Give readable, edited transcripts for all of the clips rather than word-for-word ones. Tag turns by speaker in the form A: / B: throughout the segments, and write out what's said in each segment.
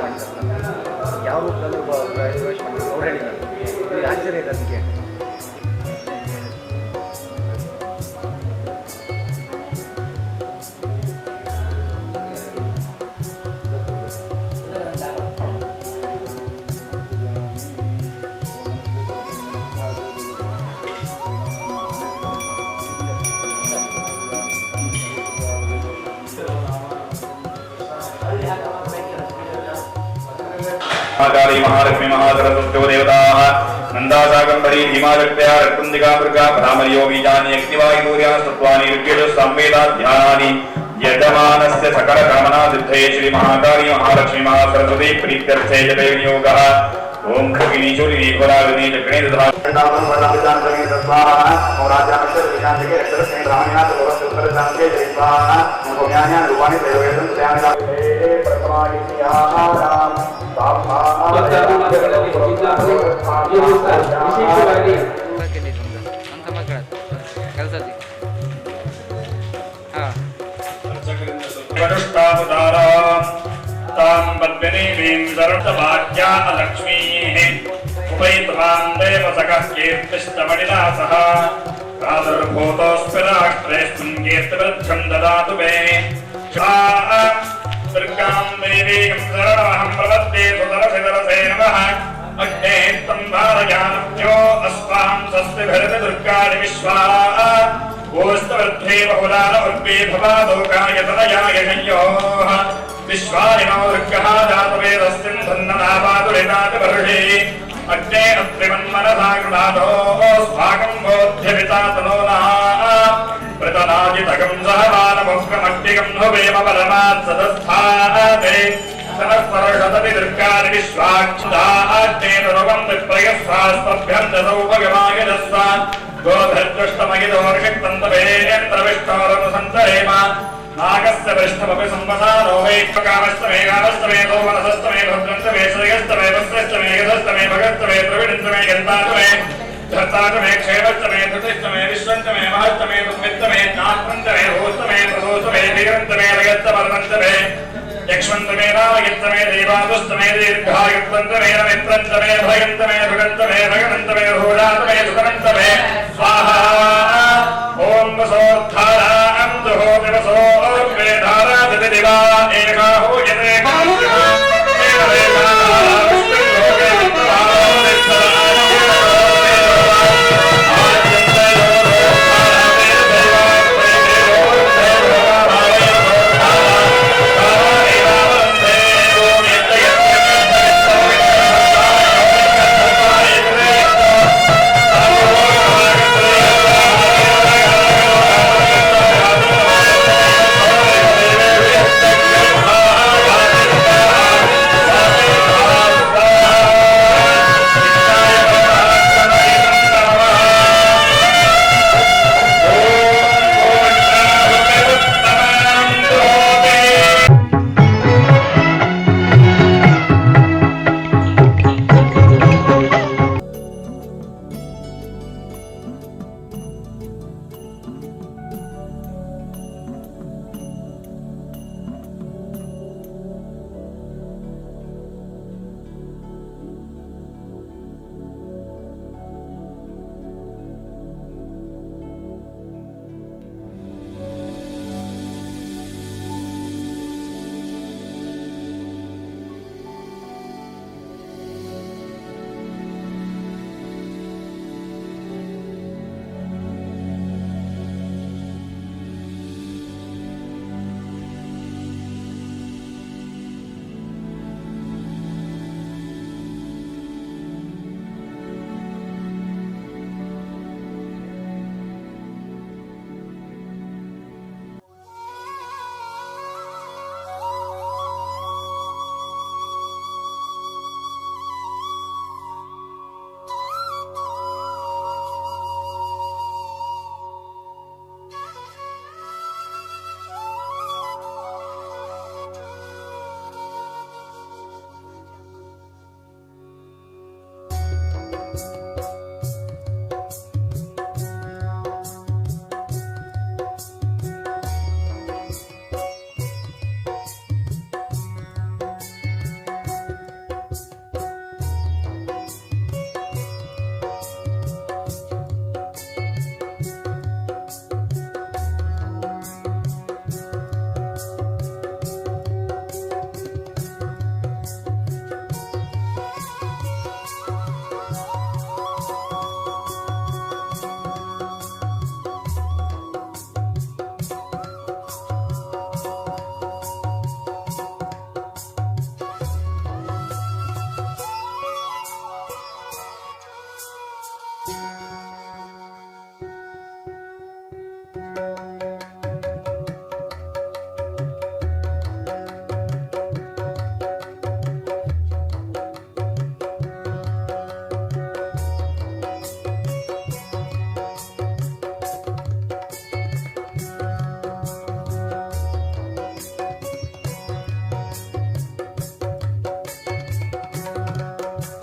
A: ಪ್ರವೇಶ ಮಾಡಿದ್ದಾರೆ. ಯಾವ ರೂಪದಲ್ಲಿ ಪ್ರವೇಶ ಮಾಡಿದ್ದಾರೆ ಅವ್ರು ಹೇಳಿದ್ದಾರೆ. ಇದು ಆಶ್ಚರ್ಯ ಇದೆ ಅದಕ್ಕೆ.
B: महाकाली महालक्ष्मी महासरस्वती देवताः नंदासागंबरी भीमाशक्त्या रक्तुंदिका दुर्गा भ्रामर्यो बीजानि अग्निवायुर्या सत्त्वानि ऋग्यजु संवेदा ध्यानानि यजमानस्य सकल कामना सिद्धये श्री महाकाली महालक्ष्मी महासरस्वती प्रीत्यर्थे जपे विनियोगः ओम भगिनी चूलिनी घोराग्नि चक्रे दधा
C: वृंदावन वरदान करने स्वाहा और राजामेश्वर विशांत के अक्षर से ब्राह्मणात और सुपर जांगे जय स्वाहा उनको ज्ञान रूपाणी प्रयोजन त्यागदा हे प्रथमादित्याहाराम साफा तां पद्मिनीं सर्वभाग्या लक्ष्मीः उपैतवां देवसखः कीर्तिष्टमणिनाथः प्रादुर्भूतोऽस्मिराष्ट्रेऽस्मिन् कीर्तिवृद्धं ददातु मे दुर्गां देवीं शरणमहं प्रपद्ये सुतरसितरसे नमः अग्ने त्वं धारयानभ्यो अस्मां स्वस्तिभिर्ति दुर्गाणि विश्वा ओस्तवृद्धे बहुलान उर्वे भवादोकाय तनयाय संयोः विश्वारिणो दुर्गः जातवेदस्मिन् धन्ननापादुरितातिवर्षे अग्ने अत्रिमन्मनसा गृणातो स्वागं बोध्यवितातनो नः प्रतनाजितकं सहमानमुग्रमट्टिकं नुवेम परमात् सदस्थाते सनस्पर्शतपि दुर्गानि विश्वाक्षुधाग्नेन रुगं विप्रयस्वास्तभ्यं दसौपगमायजस्व गोधर्दृष्टमगिदोर्षक्तन्तवेन्द्रविष्णोरनुसन्तरेम नागस्य पृष्ठमपि संवसानो वैक्षकामस्तमे गामस्तमे सोमनसस्तमे भद्रन्तमे श्रेयस्तमे वस्त्रस्तमे यथस्तमे भगस्तमे प्रवीणन्तमे गन्तातमे धर्तातमे क्षेमस्तमे धृतिस्तमे विश्वन्तमे महस्तमे दुर्मित्तमे नात्मन्तमे भूस्तमे प्रदोषमे वीरन्तमे रगस्तमर्मन्तमे यक्ष्मन्तमे नामयन्तमे देवादुस्तमे दीर्घायुक्तन्तमे नमित्रन्तमे भयन्तमे भगन्तमे भगनन्तमे भूषातमे सुतनन्तमे स्वाहा ओम वसोद्धारां दुहो दिवसो वेधारादिति दिवा एका होयते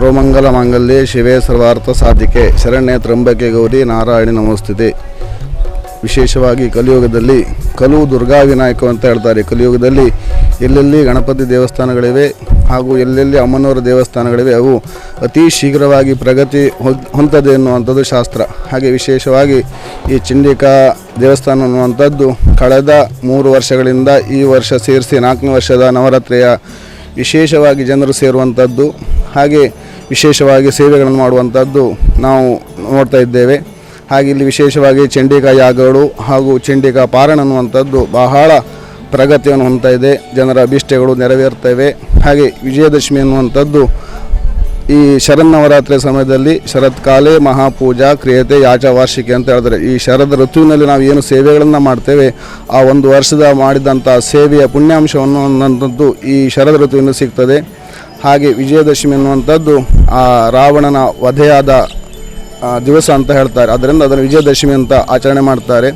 D: ಸರ್ವಮಂಗಲ ಮಾಂಗಲ್ಯೆ ಶಿವೆ ಸರ್ವಾರ್ಥ ಸಾಧಿಕೆ ಶರಣ್ಯ ತ್ರಂಬಕೆ ಗೌರಿ ನಾರಾಯಣಿ ನಮೋಸ್ತುತೆ. ವಿಶೇಷವಾಗಿ ಕಲಿಯುಗದಲ್ಲಿ ದುರ್ಗಾ ವಿನಾಯಕ ಅಂತ ಹೇಳ್ತಾರೆ. ಕಲಿಯುಗದಲ್ಲಿ ಎಲ್ಲೆಲ್ಲಿ ಗಣಪತಿ ದೇವಸ್ಥಾನಗಳಿವೆ ಹಾಗೂ ಎಲ್ಲೆಲ್ಲಿ ಅಮ್ಮನವರ ದೇವಸ್ಥಾನಗಳಿವೆ ಅವು ಅತಿ ಶೀಘ್ರವಾಗಿ ಪ್ರಗತಿ ಹೊಂದದೆ ಎನ್ನುವಂಥದ್ದು ಶಾಸ್ತ್ರ. ಹಾಗೆ ವಿಶೇಷವಾಗಿ ಈ ಚಂಡಿಕಾ ದೇವಸ್ಥಾನ ಅನ್ನುವಂಥದ್ದು ಕಳೆದ 3 ವರ್ಷಗಳಿಂದ ಈ ವರ್ಷ ಸೇರಿಸಿ 4ನೇ ವರ್ಷದ ನವರಾತ್ರಿಯ ವಿಶೇಷವಾಗಿ ಜನರು ಸೇರುವಂಥದ್ದು, ಹಾಗೆ ವಿಶೇಷವಾಗಿ ಸೇವೆಗಳನ್ನು ಮಾಡುವಂಥದ್ದು ನಾವು ನೋಡ್ತಾ ಇದ್ದೇವೆ. ಹಾಗೆ ಇಲ್ಲಿ ವಿಶೇಷವಾಗಿ ಚಂಡಿಕಾ ಯಾಗಗಳು ಹಾಗೂ ಚಂಡಿಕಾ ಪಾರಾಯಣ ಅನ್ನುವಂಥದ್ದು ಬಹಳ ಪ್ರಗತಿಯನ್ನು ಹೊಂದ್ತಾ ಇದೆ. ಜನರ ಅಭಿಷ್ಟಗಳು ನೆರವೇರ್ತವೆ. ಹಾಗೆ ವಿಜಯದಶಮಿ ಅನ್ನುವಂಥದ್ದು ಈ ಶರನ್ನವರಾತ್ರಿ ಸಮಯದಲ್ಲಿ ಶರತ್ಕಾಲೇ ಮಹಾಪೂಜಾ ಕ್ರಿಯತೆ ಯಾಚ ವಾರ್ಷಿಕೆ ಅಂತ ಹೇಳಿದ್ರೆ, ಈ ಶರದ್ ಋತುವಿನಲ್ಲಿ ನಾವು ಏನು ಸೇವೆಗಳನ್ನು ಮಾಡ್ತೇವೆ ಆ ಒಂದು ವರ್ಷದ ಮಾಡಿದಂಥ ಸೇವೆಯ ಪುಣ್ಯಾಂಶವನ್ನು ಅನ್ನುವಂಥದ್ದು ಈ ಶರದ್ ಋತುವಿನಲ್ಲಿ ಸಿಗ್ತದೆ. ಹಾಗೆ ವಿಜಯದಶಮಿ ಅನ್ನುವಂಥದ್ದು ಆ ರಾವಣನ ವಧೆಯಾದ ದಿವಸ ಅಂತ ಹೇಳ್ತಾರೆ. ಅದರಿಂದ ಅದನ್ನು ವಿಜಯದಶಮಿ ಅಂತ ಆಚರಣೆ ಮಾಡ್ತಾರೆ.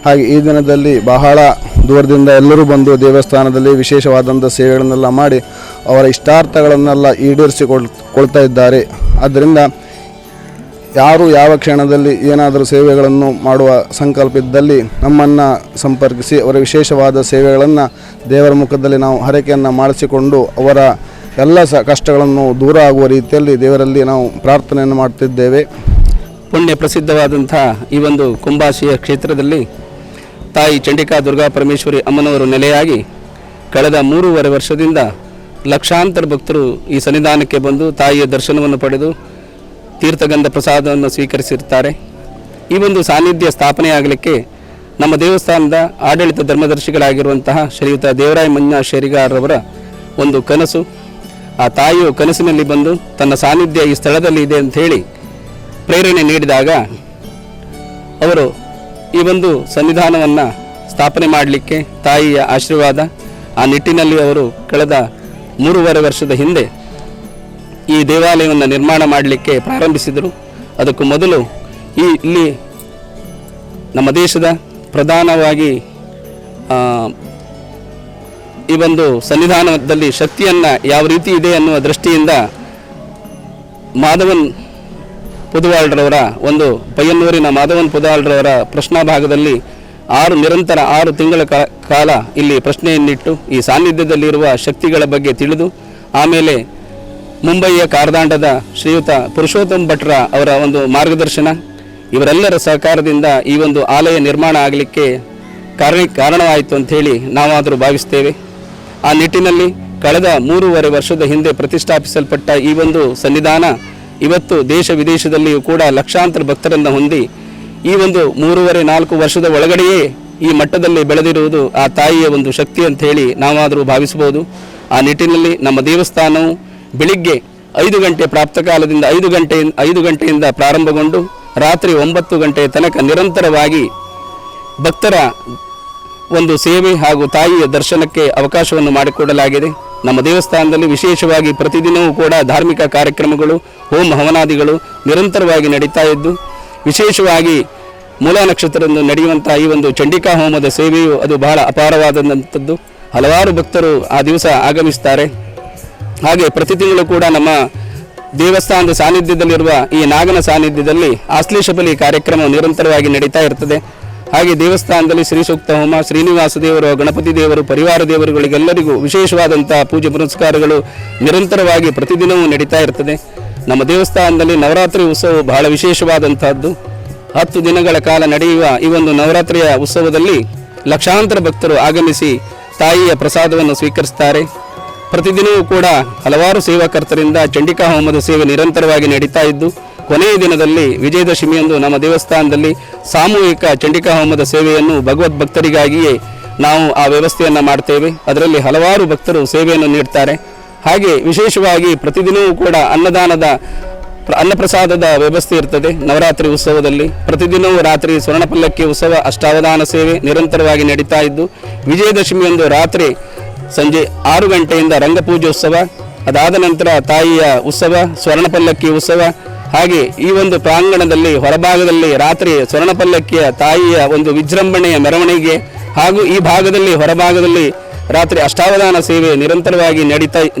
D: ಹಾಗೆ ಈ ದಿನದಲ್ಲಿ ಬಹಳ ದೂರದಿಂದ ಎಲ್ಲರೂ ಬಂದು ದೇವಸ್ಥಾನದಲ್ಲಿ ವಿಶೇಷವಾದಂಥ ಸೇವೆಗಳನ್ನೆಲ್ಲ ಮಾಡಿ ಅವರ ಇಷ್ಟಾರ್ಥಗಳನ್ನೆಲ್ಲ ಈಡೇರಿಸಿಕೊಳ್ತಾ ಇದ್ದಾರೆ. ಆದ್ದರಿಂದ ಯಾರು ಯಾವ ಕ್ಷಣದಲ್ಲಿ ಏನಾದರೂ ಸೇವೆಗಳನ್ನು ಮಾಡುವ ಸಂಕಲ್ಪ ಇದ್ದಲ್ಲಿ ನಮ್ಮನ್ನು ಸಂಪರ್ಕಿಸಿ ಅವರ ವಿಶೇಷವಾದ ಸೇವೆಗಳನ್ನು ದೇವರ ಮುಖದಲ್ಲಿ ನಾವು ಹರಕೆಯನ್ನು ಮಾಡಿಸಿಕೊಂಡು ಅವರ ಎಲ್ಲ ಕಷ್ಟಗಳನ್ನು ದೂರ ಆಗುವ ರೀತಿಯಲ್ಲಿ ದೇವರಲ್ಲಿ ನಾವು ಪ್ರಾರ್ಥನೆಯನ್ನು ಮಾಡ್ತಿದ್ದೇವೆ.
E: ಪುಣ್ಯ ಪ್ರಸಿದ್ಧವಾದಂಥ ಈ ಒಂದು ಕುಂಭಾಶಿಯ ಕ್ಷೇತ್ರದಲ್ಲಿ ತಾಯಿ ಚಂಡಿಕಾ ದುರ್ಗಾ ಪರಮೇಶ್ವರಿ ಅಮ್ಮನವರು ನೆಲೆಯಾಗಿ ಕಳೆದ 3.5 ವರ್ಷದಿಂದ ಲಕ್ಷಾಂತರ ಭಕ್ತರು ಈ ಸನ್ನಿಧಾನಕ್ಕೆ ಬಂದು ತಾಯಿಯ ದರ್ಶನವನ್ನು ಪಡೆದು ತೀರ್ಥಗಂಧ ಪ್ರಸಾದವನ್ನು ಸ್ವೀಕರಿಸಿರ್ತಾರೆ. ಈ ಒಂದು ಸಾನ್ನಿಧ್ಯ ಸ್ಥಾಪನೆಯಾಗಲಿಕ್ಕೆ ನಮ್ಮ ದೇವಸ್ಥಾನದ ಆಡಳಿತ ಧರ್ಮದರ್ಶಿಗಳಾಗಿರುವಂತಹ ಶ್ರೀಯುತ ದೇವರಾಯ ಮಂಜ ಶೇರಿಗಾರರವರ ಒಂದು ಕನಸು. ಆ ತಾಯಿಯು ಕನಸಿನಲ್ಲಿ ಬಂದು ತನ್ನ ಸಾನ್ನಿಧ್ಯ ಈ ಸ್ಥಳದಲ್ಲಿ ಇದೆ ಅಂತ ಹೇಳಿ ಪ್ರೇರಣೆ ನೀಡಿದಾಗ ಅವರು ಈ ಒಂದು ಸನ್ನಿಧಾನವನ್ನು ಸ್ಥಾಪನೆ ಮಾಡಲಿಕ್ಕೆ ತಾಯಿಯ ಆಶೀರ್ವಾದ, ಆ ನಿಟ್ಟಿನಲ್ಲಿ ಅವರು ಕಳೆದ 3.5 ವರ್ಷದ ಹಿಂದೆ ಈ ದೇವಾಲಯವನ್ನು ನಿರ್ಮಾಣ ಮಾಡಲಿಕ್ಕೆ ಪ್ರಾರಂಭಿಸಿದರು. ಅದಕ್ಕೂ ಮೊದಲು ಇಲ್ಲಿ ನಮ್ಮ ದೇಶದ ಪ್ರಧಾನವಾಗಿ ಈ ಒಂದು ಸನ್ನಿಧಾನದಲ್ಲಿ ಶಕ್ತಿಯನ್ನು ಯಾವ ರೀತಿ ಇದೆ ಅನ್ನುವ ದೃಷ್ಟಿಯಿಂದ ಮಾಧವನ್ ಪುದವಾಳ್ರವರ ಒಂದು ಪಯ್ಯನ್ನೂರಿನ ಮಾಧವನ್ ಪುದವಾಳ್ರವರ ಪ್ರಶ್ನಾ ಭಾಗದಲ್ಲಿ 6 ತಿಂಗಳ ಕಾಲ ಇಲ್ಲಿ ಪ್ರಶ್ನೆಯನ್ನಿಟ್ಟು ಈ ಸಾನ್ನಿಧ್ಯದಲ್ಲಿರುವ ಶಕ್ತಿಗಳ ಬಗ್ಗೆ ತಿಳಿದು, ಆಮೇಲೆ ಮುಂಬಯಿಯ ಕಾರ್ದಾಂಡದ ಶ್ರೀಯುತ ಪುರುಷೋತ್ತಮ್ ಭಟ್ರ ಅವರ ಒಂದು ಮಾರ್ಗದರ್ಶನ, ಇವರೆಲ್ಲರ ಸಹಕಾರದಿಂದ ಈ ಒಂದು ಆಲಯ ನಿರ್ಮಾಣ ಆಗಲಿಕ್ಕೆ ಕಾರಣವಾಯಿತು ಅಂಥೇಳಿ ನಾವಾದರೂ ಭಾವಿಸ್ತೇವೆ. ಆ ನಿಟ್ಟಿನಲ್ಲಿ ಕಳೆದ 3.5 ವರ್ಷದ ಹಿಂದೆ ಪ್ರತಿಷ್ಠಾಪಿಸಲ್ಪಟ್ಟ ಈ ಒಂದು ಸನ್ನಿಧಾನ ಇವತ್ತು ದೇಶ ವಿದೇಶದಲ್ಲಿಯೂ ಕೂಡ ಲಕ್ಷಾಂತರ ಭಕ್ತರನ್ನು ಹೊಂದಿ ಈ ಒಂದು 3.5-4 ವರ್ಷದ ಒಳಗಡೆಯೇ ಈ ಮಟ್ಟದಲ್ಲಿ ಬೆಳೆದಿರುವುದು ಆ ತಾಯಿಯ ಒಂದು ಶಕ್ತಿ ಅಂತ ಹೇಳಿ ನಾವಾದರೂ ಭಾವಿಸಬಹುದು. ಆ ನಿಟ್ಟಿನಲ್ಲಿ ನಮ್ಮ ದೇವಸ್ಥಾನವು ಬೆಳಿಗ್ಗೆ 5 ಗಂಟೆ ಪ್ರಾಪ್ತಕಾಲದಿಂದ 5 ಗಂಟೆಯಿಂದ ಪ್ರಾರಂಭಗೊಂಡು ರಾತ್ರಿ 9 ಗಂಟೆಯ ತನಕ ನಿರಂತರವಾಗಿ ಭಕ್ತರ ಒಂದು ಸೇವೆ ಹಾಗೂ ತಾಯಿಯ ದರ್ಶನಕ್ಕೆ ಅವಕಾಶವನ್ನು ಮಾಡಿಕೊಡಲಾಗಿದೆ. ನಮ್ಮ ದೇವಸ್ಥಾನದಲ್ಲಿ ವಿಶೇಷವಾಗಿ ಪ್ರತಿದಿನವೂ ಕೂಡ ಧಾರ್ಮಿಕ ಕಾರ್ಯಕ್ರಮಗಳು, ಹೋಮ ಹವನಾದಿಗಳು ನಿರಂತರವಾಗಿ ನಡೀತಾ ಇದ್ದು, ವಿಶೇಷವಾಗಿ ಮೂಲ ನಕ್ಷತ್ರದಂದು ನಡೆಯುವಂಥ ಈ ಒಂದು ಚಂಡಿಕಾ ಹೋಮದ ಸೇವೆಯು ಅದು ಬಹಳ ಅಪಾರವಾದಂಥದ್ದು. ಹಲವಾರು ಭಕ್ತರು ಆ ದಿವಸ ಆಗಮಿಸ್ತಾರೆ. ಹಾಗೆ ಪ್ರತಿ ತಿಂಗಳು ಕೂಡ ನಮ್ಮ ದೇವಸ್ಥಾನದ ಸಾನ್ನಿಧ್ಯದಲ್ಲಿರುವ ಈ ನಾಗನ ಸಾನ್ನಿಧ್ಯದಲ್ಲಿ ಆಶ್ಲೇಷ ಬಲಿ ಕಾರ್ಯಕ್ರಮ ನಿರಂತರವಾಗಿ ನಡೀತಾ ಇರ್ತದೆ. ಹಾಗೆ ದೇವಸ್ಥಾನದಲ್ಲಿ ಶ್ರೀ ಸೂಕ್ತ ಹೋಮ, ಶ್ರೀನಿವಾಸ ದೇವರು, ಗಣಪತಿ ದೇವರು, ಪರಿವಾರ ದೇವರುಗಳಿಗೆಲ್ಲರಿಗೂ ವಿಶೇಷವಾದಂಥ ಪೂಜೆ ಪುನಸ್ಕಾರಗಳು ನಿರಂತರವಾಗಿ ಪ್ರತಿದಿನವೂ ನಡೀತಾ ಇರ್ತದೆ. ನಮ್ಮ ದೇವಸ್ಥಾನದಲ್ಲಿ ನವರಾತ್ರಿ ಉತ್ಸವ ಬಹಳ ವಿಶೇಷವಾದಂಥದ್ದು. 10 ದಿನಗಳ ಕಾಲ ನಡೆಯುವ ಈ ಒಂದು ನವರಾತ್ರಿಯ ಉತ್ಸವದಲ್ಲಿ ಲಕ್ಷಾಂತರ ಭಕ್ತರು ಆಗಮಿಸಿ ತಾಯಿಯ ಪ್ರಸಾದವನ್ನು ಸ್ವೀಕರಿಸ್ತಾರೆ. ಪ್ರತಿದಿನವೂ ಕೂಡ ಹಲವಾರು ಸೇವಾಕರ್ತರಿಂದ ಚಂಡಿಕಾ ಹೋಮದ ಸೇವೆ ನಿರಂತರವಾಗಿ ನಡೀತಾ ಇದ್ದು, ಕೊನೆಯ ದಿನದಲ್ಲಿ ವಿಜಯದಶಮಿಯಂದು ನಮ್ಮ ದೇವಸ್ಥಾನದಲ್ಲಿ ಸಾಮೂಹಿಕ ಚಂಡಿಕಾ ಹೋಮದ ಸೇವೆಯನ್ನು ಭಗವದ್ ಭಕ್ತರಿಗಾಗಿಯೇ ನಾವು ಆ ವ್ಯವಸ್ಥೆಯನ್ನು ಮಾಡ್ತೇವೆ. ಅದರಲ್ಲಿ ಹಲವಾರು ಭಕ್ತರು ಸೇವೆಯನ್ನು ನೀಡ್ತಾರೆ. ಹಾಗೆ ವಿಶೇಷವಾಗಿ ಪ್ರತಿದಿನವೂ ಕೂಡ ಅನ್ನಪ್ರಸಾದದ ವ್ಯವಸ್ಥೆ ಇರ್ತದೆ. ನವರಾತ್ರಿ ಉತ್ಸವದಲ್ಲಿ ಪ್ರತಿದಿನವೂ ರಾತ್ರಿ ಸ್ವರ್ಣಪಲ್ಲಕ್ಕಿ ಉತ್ಸವ, ಅಷ್ಟಾವಧಾನ ಸೇವೆ ನಿರಂತರವಾಗಿ ನಡೀತಾ ಇದ್ದು, ವಿಜಯದಶಮಿಯಂದು ರಾತ್ರಿ ಸಂಜೆ 6 ಗಂಟೆಯಿಂದ ರಂಗಪೂಜೋತ್ಸವ, ಅದಾದ ನಂತರ ತಾಯಿಯ ಉತ್ಸವ, ಸ್ವರ್ಣಪಲ್ಲಕ್ಕಿ ಉತ್ಸವ. ಹಾಗೆ ಈ ಒಂದು ಪ್ರಾಂಗಣದಲ್ಲಿ ಹೊರಭಾಗದಲ್ಲಿ ರಾತ್ರಿ ಸ್ವರ್ಣಪಲ್ಲಕ್ಕಿಯ ತಾಯಿಯ ಒಂದು ವಿಜೃಂಭಣೆಯ ಮೆರವಣಿಗೆ ಹಾಗೂ ಈ ಭಾಗದಲ್ಲಿ ಹೊರಭಾಗದಲ್ಲಿ ರಾತ್ರಿ ಅಷ್ಟಾವಧಾನ ಸೇವೆ ನಿರಂತರವಾಗಿ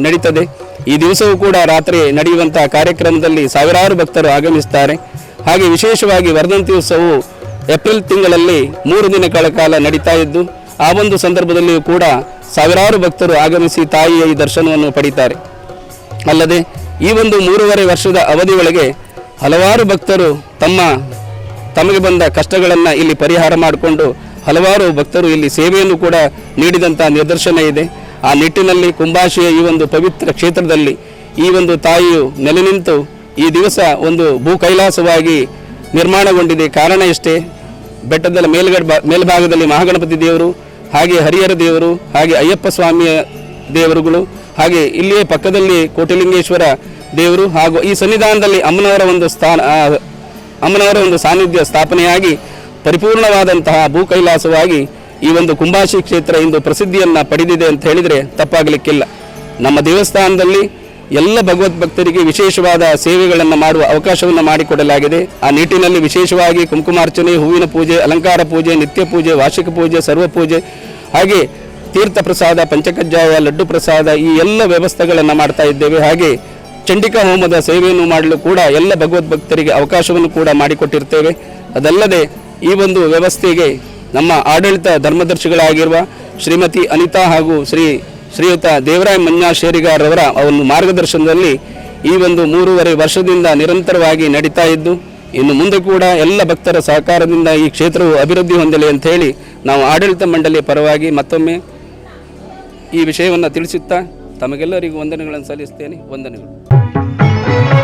E: ನಡೀತದೆ. ಈ ದಿವಸವೂ ಕೂಡ ರಾತ್ರಿ ನಡೆಯುವಂತಹ ಕಾರ್ಯಕ್ರಮದಲ್ಲಿ ಸಾವಿರಾರು ಭಕ್ತರು ಆಗಮಿಸುತ್ತಾರೆ. ಹಾಗೆ ವಿಶೇಷವಾಗಿ ವರ್ಧಂತಿ ಉತ್ಸವವು ಏಪ್ರಿಲ್ ತಿಂಗಳಲ್ಲಿ 3 ದಿನಗಳ ಕಾಲ ನಡೀತಾ ಇದ್ದು ಆ ಒಂದು ಸಂದರ್ಭದಲ್ಲಿಯೂ ಕೂಡ ಸಾವಿರಾರು ಭಕ್ತರು ಆಗಮಿಸಿ ತಾಯಿಯ ಈ ದರ್ಶನವನ್ನು ಪಡೀತಾರೆ. ಅಲ್ಲದೆ ಈ ಒಂದು 3.5 ವರ್ಷದ ಅವಧಿಯೊಳಗೆ ಹಲವಾರು ಭಕ್ತರು ತಮಗೆ ಬಂದ ಕಷ್ಟಗಳನ್ನು ಇಲ್ಲಿ ಪರಿಹಾರ ಮಾಡಿಕೊಂಡು ಹಲವಾರು ಭಕ್ತರು ಇಲ್ಲಿ ಸೇವೆಯನ್ನು ಕೂಡ ನೀಡಿದಂಥ ನಿದರ್ಶನ ಇದೆ. ಆ ನಿಟ್ಟಿನಲ್ಲಿ ಕುಂಭಾಶಿಯ ಈ ಒಂದು ಪವಿತ್ರ ಕ್ಷೇತ್ರದಲ್ಲಿ ಈ ಒಂದು ತಾಯಿಯು ನೆಲೆ ನಿಂತು ಈ ದಿವಸ ಒಂದು ಭೂ ಕೈಲಾಸವಾಗಿ ನಿರ್ಮಾಣಗೊಂಡಿದೆ. ಕಾರಣ ಇಷ್ಟೇ, ಬೆಟ್ಟದ ಮೇಲ್ಭಾಗದಲ್ಲಿ ಮಹಾಗಣಪತಿ ದೇವರು, ಹಾಗೆ ಹರಿಹರ ದೇವರು, ಹಾಗೆ ಅಯ್ಯಪ್ಪ ಸ್ವಾಮಿಯ ದೇವರುಗಳು, ಹಾಗೆ ಇಲ್ಲಿಯೇ ಪಕ್ಕದಲ್ಲಿ ಕೋಟಿಲಿಂಗೇಶ್ವರ ದೇವರು, ಹಾಗೂ ಈ ಸನ್ನಿಧಾನದಲ್ಲಿ ಅಮ್ಮನವರ ಒಂದು ಸಾನ್ನಿಧ್ಯ ಸ್ಥಾಪನೆಯಾಗಿ ಪರಿಪೂರ್ಣವಾದಂತಹ ಭೂ ಕೈಲಾಸವಾಗಿ ಈ ಒಂದು ಕುಂಭಾಶಿ ಕ್ಷೇತ್ರ ಇಂದು ಪ್ರಸಿದ್ಧಿಯನ್ನು ಪಡೆದಿದೆ ಅಂತ ಹೇಳಿದರೆ ತಪ್ಪಾಗಲಿಕ್ಕಿಲ್ಲ. ನಮ್ಮ ದೇವಸ್ಥಾನದಲ್ಲಿ ಎಲ್ಲ ಭಗವದ್ಭಕ್ತರಿಗೆ ವಿಶೇಷವಾದ ಸೇವೆಗಳನ್ನು ಮಾಡುವ ಅವಕಾಶವನ್ನು ಮಾಡಿಕೊಡಲಾಗಿದೆ. ಆ ನಿಟ್ಟಿನಲ್ಲಿ ವಿಶೇಷವಾಗಿ ಕುಂಕುಮಾರ್ಚನೆ, ಹೂವಿನ ಪೂಜೆ, ಅಲಂಕಾರ ಪೂಜೆ, ನಿತ್ಯ ಪೂಜೆ, ವಾರ್ಷಿಕ ಪೂಜೆ, ಸರ್ವ ಪೂಜೆ, ಹಾಗೆ ತೀರ್ಥ ಪ್ರಸಾದ, ಪಂಚಕಜ್ಜಾಯ, ಲಡ್ಡು ಪ್ರಸಾದ ಈ ಎಲ್ಲ ವ್ಯವಸ್ಥೆಗಳನ್ನು ಮಾಡ್ತಾ ಇದ್ದೇವೆ. ಹಾಗೆ ಚಂಡಿಕಾ ಹೋಮದ ಸೇವೆಯನ್ನು ಮಾಡಲು ಕೂಡ ಎಲ್ಲ ಭಗವದ್ಭಕ್ತರಿಗೆ ಅವಕಾಶವನ್ನು ಕೂಡ ಮಾಡಿಕೊಟ್ಟಿರ್ತೇವೆ. ಅದಲ್ಲದೆ ಈ ಒಂದು ವ್ಯವಸ್ಥೆಗೆ ನಮ್ಮ ಆಡಳಿತ ಧರ್ಮದರ್ಶಿಗಳಾಗಿರುವ ಶ್ರೀಮತಿ ಅನಿತಾ ಹಾಗೂ ಶ್ರೀಯುತ ದೇವರಾಯ ಮನ್ಯಾಶೇರಿಗಾರವರ ಒಂದು ಮಾರ್ಗದರ್ಶನದಲ್ಲಿ ಈ ಒಂದು 3.5 ವರ್ಷದಿಂದ ನಿರಂತರವಾಗಿ ನಡೀತಾ ಇದ್ದು ಇನ್ನು ಮುಂದೆ ಕೂಡ ಎಲ್ಲ ಭಕ್ತರ ಸಹಕಾರದಿಂದ ಈ ಕ್ಷೇತ್ರವು ಅಭಿವೃದ್ಧಿ ಹೊಂದಲಿ ಅಂತ ಹೇಳಿ ನಾವು ಆಡಳಿತ ಮಂಡಳಿಯ ಪರವಾಗಿ ಮತ್ತೊಮ್ಮೆ ಈ ವಿಷಯವನ್ನು ತಿಳಿಸುತ್ತಾ ತಮಗೆಲ್ಲರಿಗೂ ವಂದನೆಗಳನ್ನು ಸಲ್ಲಿಸುತ್ತೇನೆ. ವಂದನೆಗಳು.